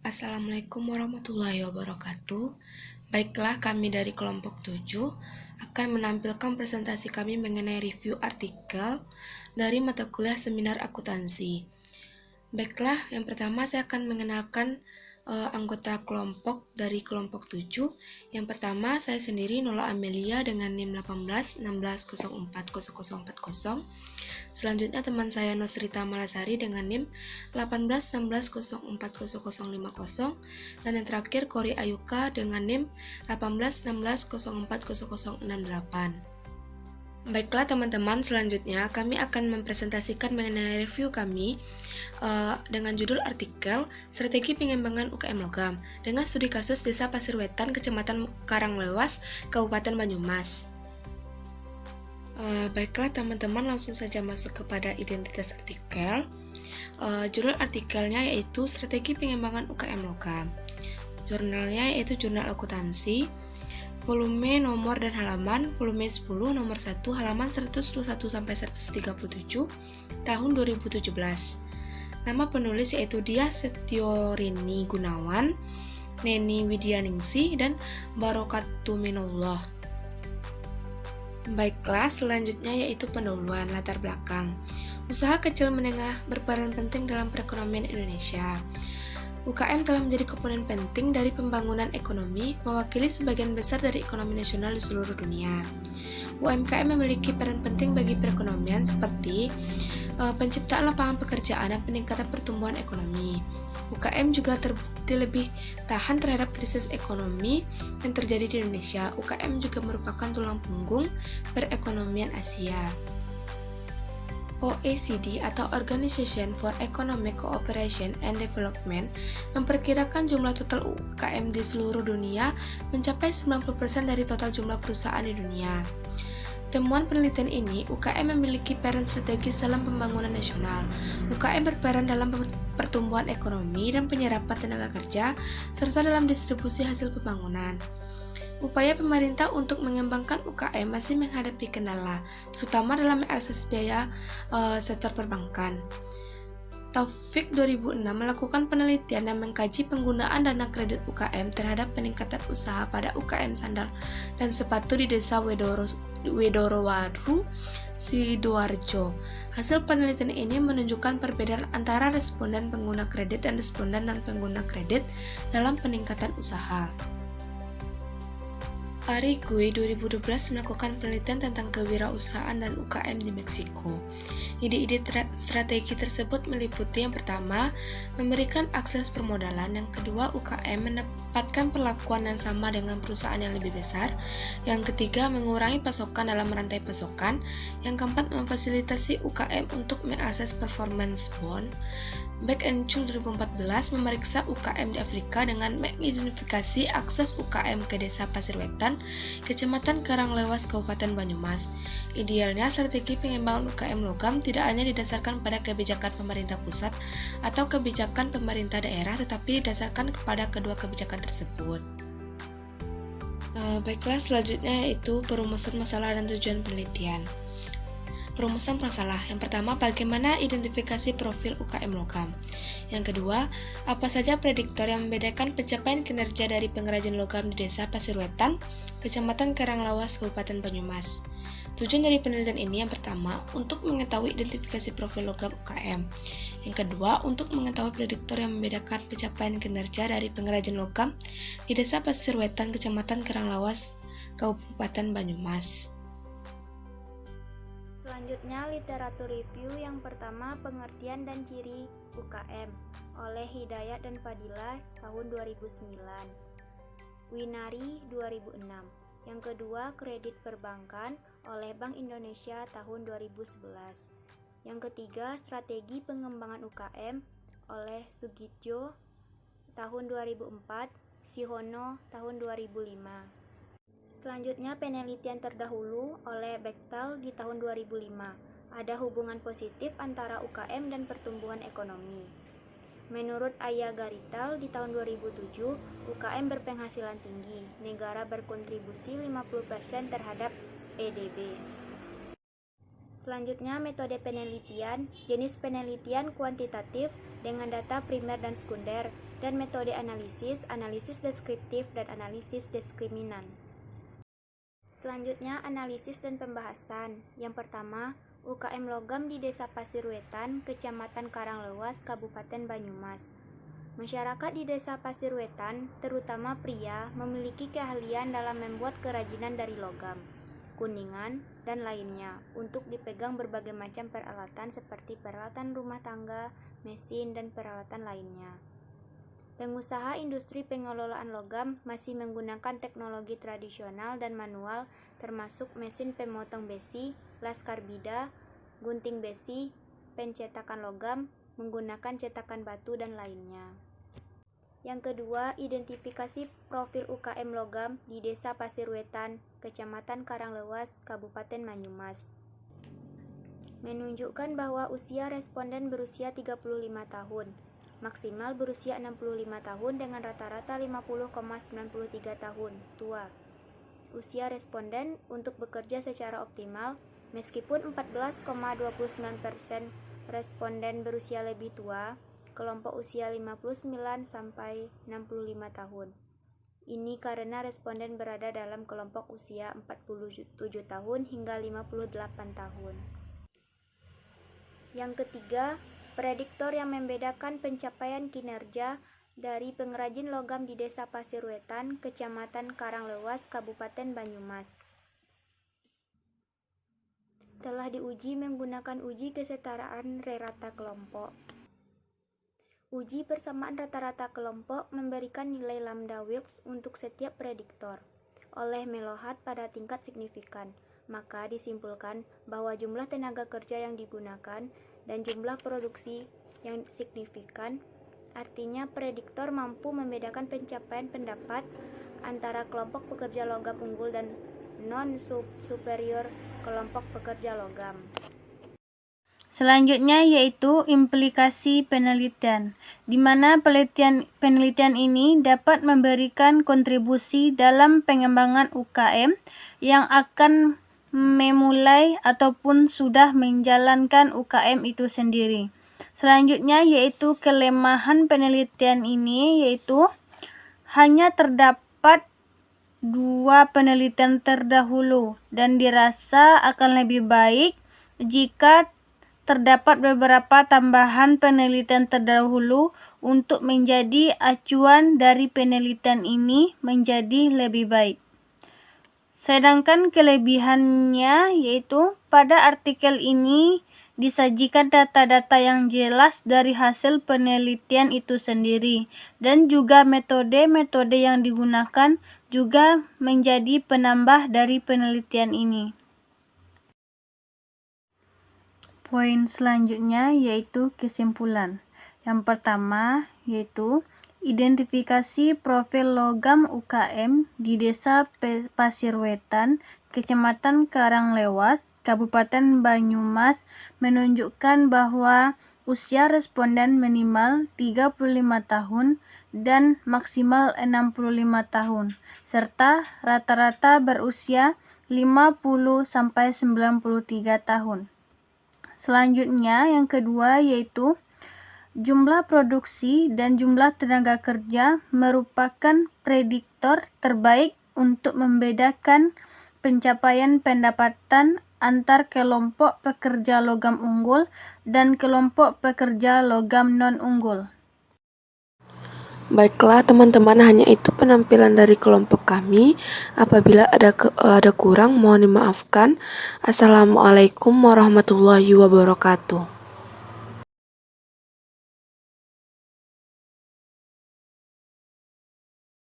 Assalamualaikum warahmatullahi wabarakatuh. Baiklah, kami dari kelompok 7 akan menampilkan presentasi kami mengenai review artikel dari mata kuliah seminar akuntansi. Baiklah, yang pertama saya akan mengenalkan anggota kelompok dari kelompok 7. Yang pertama, saya sendiri Nola Amelia dengan NIM 1816040040. Selanjutnya teman saya Nosrita Malasari dengan NIM 1816040050. Dan yang terakhir Kori Ayuka dengan NIM 1816040068. Baiklah teman-teman, selanjutnya kami akan mempresentasikan mengenai review kami dengan judul artikel Strategi Pengembangan UKM Logam dengan studi kasus Desa Pasirwetan, Kecamatan Karanglewas, Kabupaten Banyumas. Baiklah teman-teman, langsung saja masuk kepada identitas artikel. Judul artikelnya yaitu Strategi Pengembangan UKM Logam. Jurnalnya yaitu Jurnal Akuntansi. Volume, nomor, dan halaman, volume 10, nomor 1, halaman 121-137, tahun 2017. Nama penulis yaitu Diah Setiorini Gunawan, Neni Widyaningsih, dan Barokatuminullah. Baiklah, selanjutnya yaitu pendahuluan latar belakang. Usaha kecil menengah berperan penting dalam perekonomian Indonesia. UKM telah menjadi komponen penting dari pembangunan ekonomi, mewakili sebagian besar dari ekonomi nasional di seluruh dunia. UMKM memiliki peran penting bagi perekonomian seperti penciptaan lapangan pekerjaan dan peningkatan pertumbuhan ekonomi. UKM juga terbukti lebih tahan terhadap krisis ekonomi yang terjadi di Indonesia. UKM juga merupakan tulang punggung perekonomian Asia. OECD atau Organization for Economic Cooperation and Development memperkirakan jumlah total UKM di seluruh dunia mencapai 90% dari total jumlah perusahaan di dunia. Temuan penelitian ini, UKM memiliki peran strategis dalam pembangunan nasional. UKM berperan dalam pertumbuhan ekonomi dan penyerapan tenaga kerja, serta dalam distribusi hasil pembangunan. Upaya pemerintah untuk mengembangkan UKM masih menghadapi kendala, terutama dalam mengakses biaya sektor perbankan. Taufik 2006 melakukan penelitian dan mengkaji penggunaan dana kredit UKM terhadap peningkatan usaha pada UKM sandal dan sepatu di Desa Wedorowaru, Sidoarjo. Hasil penelitian ini menunjukkan perbedaan antara responden pengguna kredit dan responden non-pengguna kredit dalam peningkatan usaha. Ari Gui 2012 melakukan penelitian tentang kewirausahaan dan UKM di Meksiko. Ide-ide strategi tersebut meliputi yang pertama, memberikan akses permodalan, yang kedua, UKM mendapatkan perlakuan yang sama dengan perusahaan yang lebih besar, yang ketiga, mengurangi pasokan dalam rantai pasokan, yang keempat, memfasilitasi UKM untuk mengakses performance bond. Beck and Chung 2014 memeriksa UKM di Afrika dengan mengidentifikasi akses UKM ke Desa Pasirwetan, Kecamatan Karanglewas, Kabupaten Banyumas. Idealnya, strategi pengembangan UKM logam tidak hanya didasarkan pada kebijakan pemerintah pusat atau kebijakan pemerintah daerah, tetapi didasarkan kepada kedua kebijakan tersebut. Baiklah, selanjutnya yaitu perumusan masalah dan tujuan penelitian. Perumusan masalah. Yang pertama, bagaimana identifikasi profil UKM logam. Yang kedua, apa saja prediktor yang membedakan pencapaian kinerja dari pengrajin logam di Desa Pasirwetan, Kecamatan Karanglewas, Kabupaten Banyumas. Tujuan dari penelitian ini yang pertama, untuk mengetahui identifikasi profil logam UKM. Yang kedua, untuk mengetahui prediktor yang membedakan pencapaian kinerja dari pengrajin logam di Desa Pasirwetan, Kecamatan Karanglewas, Kabupaten Banyumas. Selanjutnya, literatur review yang pertama, pengertian dan ciri UKM oleh Hidayat dan Fadila tahun 2009, Winari 2006. Yang kedua, kredit perbankan oleh Bank Indonesia tahun 2011. Yang ketiga, strategi pengembangan UKM oleh Sugitjo tahun 2004, Sihono tahun 2005. Selanjutnya, penelitian terdahulu oleh Bechtel di tahun 2005. Ada hubungan positif antara UKM dan pertumbuhan ekonomi. Menurut Aya Garital di tahun 2007, UKM berpenghasilan tinggi. Negara berkontribusi 50% terhadap PDB. Selanjutnya, metode penelitian, jenis penelitian kuantitatif dengan data primer dan sekunder, dan metode analisis, analisis deskriptif, dan analisis diskriminan. Selanjutnya, analisis dan pembahasan. Yang pertama, UKM logam di Desa Pasir Wetan, Kecamatan Karanglewas, Kabupaten Banyumas. Masyarakat di Desa Pasir Wetan, terutama pria, memiliki keahlian dalam membuat kerajinan dari logam, kuningan, dan lainnya untuk dipegang berbagai macam peralatan seperti peralatan rumah tangga, mesin, dan peralatan lainnya. Pengusaha industri pengelolaan logam masih menggunakan teknologi tradisional dan manual termasuk mesin pemotong besi, las karbida, gunting besi, pencetakan logam, menggunakan cetakan batu, dan lainnya. Yang kedua, identifikasi profil UKM logam di Desa Pasir Wetan, Kecamatan Karanglewas, Kabupaten Banyumas. Menunjukkan bahwa usia responden berusia 35 tahun. Maksimal berusia 65 tahun dengan rata-rata 50,93 tahun tua. Usia responden untuk bekerja secara optimal, meskipun 14,29% responden berusia lebih tua, kelompok usia 59 sampai 65 tahun. Ini karena responden berada dalam kelompok usia 47 tahun hingga 58 tahun. Yang ketiga, prediktor yang membedakan pencapaian kinerja dari pengrajin logam di Desa Pasir Wetan, Kecamatan Karanglewas, Kabupaten Banyumas. Telah diuji menggunakan uji kesetaraan rata kelompok. Uji persamaan rata-rata kelompok memberikan nilai lambda Wilks untuk setiap prediktor oleh Melohat pada tingkat signifikan. Maka disimpulkan bahwa jumlah tenaga kerja yang digunakan dan jumlah produksi yang signifikan, artinya prediktor mampu membedakan pencapaian pendapat antara kelompok pekerja logam unggul dan non-superior kelompok pekerja logam. Selanjutnya yaitu implikasi penelitian, di mana penelitian ini dapat memberikan kontribusi dalam pengembangan UKM yang akan memulai ataupun sudah menjalankan UKM itu sendiri. Selanjutnya yaitu kelemahan penelitian ini, yaitu hanya terdapat 2 penelitian terdahulu dan dirasa akan lebih baik jika terdapat beberapa tambahan penelitian terdahulu untuk menjadi acuan dari penelitian ini menjadi lebih baik. Sedangkan kelebihannya yaitu pada artikel ini disajikan data-data yang jelas dari hasil penelitian itu sendiri, dan juga metode-metode yang digunakan juga menjadi penambah dari penelitian ini. Poin selanjutnya yaitu kesimpulan. Yang pertama yaitu identifikasi profil logam UKM di Desa Pasir Wetan, Kecamatan Karanglewas, Kabupaten Banyumas menunjukkan bahwa usia responden minimal 35 tahun dan maksimal 65 tahun, serta rata-rata berusia 50 sampai 93 tahun. Selanjutnya yang kedua yaitu jumlah produksi dan jumlah tenaga kerja merupakan prediktor terbaik untuk membedakan pencapaian pendapatan antar kelompok pekerja logam unggul dan kelompok pekerja logam non-unggul. Baiklah teman-teman, hanya itu penampilan dari kelompok kami. Apabila ada kurang, mohon dimaafkan. Assalamualaikum warahmatullahi wabarakatuh.